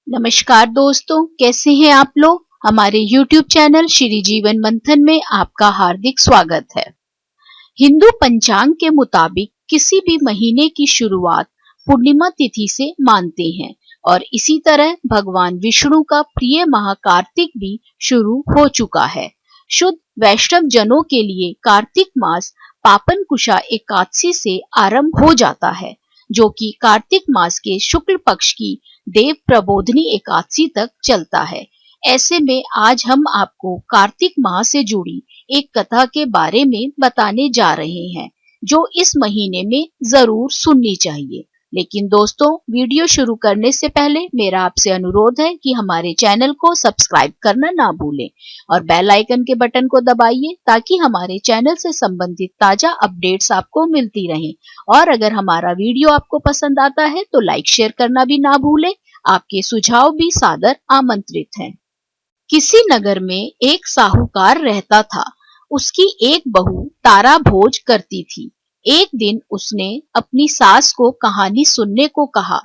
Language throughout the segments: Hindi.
नमस्कार दोस्तों, कैसे हैं आप लोग। हमारे YouTube चैनल श्री जीवन मंथन में आपका हार्दिक स्वागत है। हिंदू पंचांग के मुताबिक किसी भी महीने की शुरुआत पूर्णिमा तिथि से मानते हैं और इसी तरह भगवान विष्णु का प्रिय माह कार्तिक भी शुरू हो चुका है। शुद्ध वैष्णव जनों के लिए कार्तिक मास पापन कुशा एकादशी से आरंभ हो जाता है, जो कि कार्तिक मास के शुक्ल पक्ष की देव प्रबोधनी एकादशी तक चलता है। ऐसे में आज हम आपको कार्तिक माह से जुड़ी एक कथा के बारे में बताने जा रहे हैं, जो इस महीने में जरूर सुननी चाहिए। लेकिन दोस्तों, वीडियो शुरू करने से पहले मेरा आपसे अनुरोध है कि हमारे चैनल को सब्सक्राइब करना ना भूलें और बेल आइकन के बटन को दबाइए ताकि हमारे चैनल से संबंधित ताजा अपडेट्स आपको मिलती रहें। और अगर हमारा वीडियो आपको पसंद आता है तो लाइक शेयर करना भी ना भूलें। आपके सुझाव भी सादर आमंत्रित हैं। किसी नगर में एक साहूकार रहता था। उसकी एक बहू तारा भोज करती थी। एक दिन उसने अपनी सास को कहानी सुनने को कहा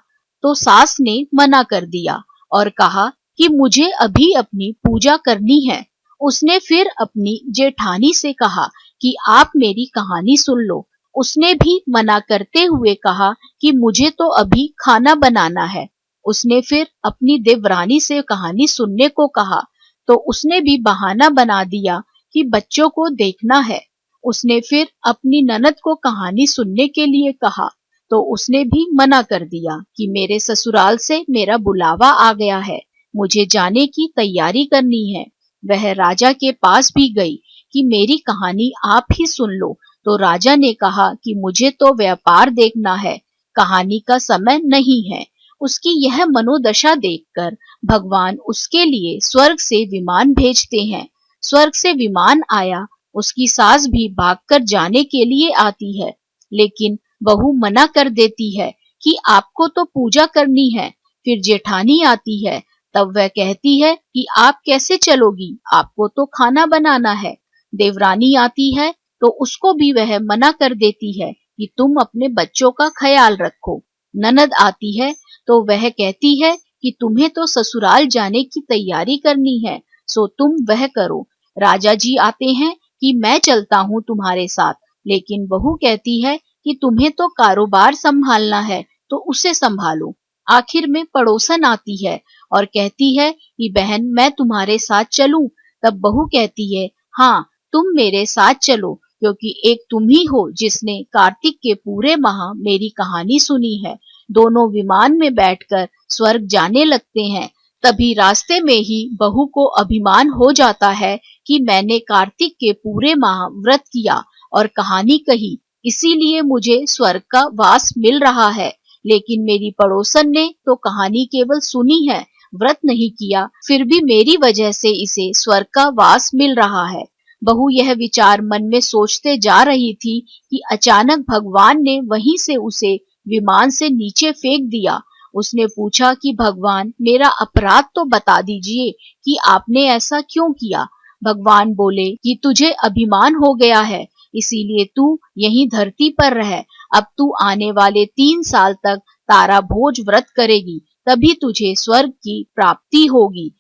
तो सास ने मना कर दिया और कहा कि मुझे अभी अपनी पूजा करनी है। उसने फिर अपनी जेठानी से कहा कि आप मेरी कहानी सुन लो। उसने भी मना करते हुए कहा कि मुझे तो अभी खाना बनाना है। उसने फिर अपनी देवरानी से कहानी सुनने को कहा तो उसने भी बहाना बना दिया कि बच्चों को देखना है। उसने फिर अपनी ननद को कहानी सुनने के लिए कहा तो उसने भी मना कर दिया कि मेरे ससुराल से मेरा बुलावा आ गया है, मुझे जाने की तैयारी करनी है। वह राजा के पास भी गई कि मेरी कहानी आप ही सुन लो, तो राजा ने कहा कि मुझे तो व्यापार देखना है, कहानी का समय नहीं है। उसकी यह मनोदशा देखकर भगवान उसके लिए स्वर्ग से विमान भेजते हैं। स्वर्ग से विमान आया, उसकी सास भी भागकर जाने के लिए आती है, लेकिन बहू मना कर देती है कि आपको तो पूजा करनी है। फिर जेठानी आती है, तब वह कहती है कि आप कैसे चलोगी, आपको तो खाना बनाना है। देवरानी आती है तो उसको भी वह मना कर देती है कि तुम अपने बच्चों का ख्याल रखो। ननद आती है तो वह कहती है कि तुम्हें तो ससुराल जाने की तैयारी करनी है, सो तुम वह करो। राजा जी आते हैं कि मैं चलता हूँ तुम्हारे साथ, लेकिन बहू कहती है कि तुम्हें तो कारोबार संभालना है, तो उसे संभालो। आखिर में पड़ोसन आती है और कहती है कि बहन मैं तुम्हारे साथ चलूं। तब बहू कहती है, हाँ तुम मेरे साथ चलो, क्योंकि एक तुम ही हो जिसने कार्तिक के पूरे माह मेरी कहानी सुनी है। दोनों विमान में बैठकर स्वर्ग जाने लगते हैं। तभी रास्ते में ही बहू को अभिमान हो जाता है कि मैंने कार्तिक के पूरे माह व्रत किया और कहानी कही, इसीलिए मुझे स्वर्ग का वास मिल रहा है। लेकिन मेरी पड़ोसन ने तो कहानी केवल सुनी है, व्रत नहीं किया, फिर भी मेरी वजह से इसे स्वर्ग का वास मिल रहा है। बहू यह विचार मन में सोचते जा रही थी कि अचानक भगवान ने वहीं से उसे विमान से नीचे फेंक दिया। उसने पूछा कि भगवान मेरा अपराध तो बता दीजिए कि आपने ऐसा क्यों किया। भगवान बोले कि तुझे अभिमान हो गया है, इसीलिए तू यहीं धरती पर रह। अब तू आने वाले 3 साल तक तारा भोज व्रत करेगी, तभी तुझे स्वर्ग की प्राप्ति होगी।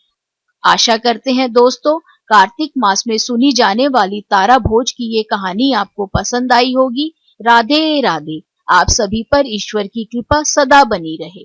आशा करते हैं दोस्तों, कार्तिक मास में सुनी जाने वाली तारा भोज की ये कहानी आपको पसंद आई होगी। राधे राधे। आप सभी पर ईश्वर की कृपा सदा बनी रहे।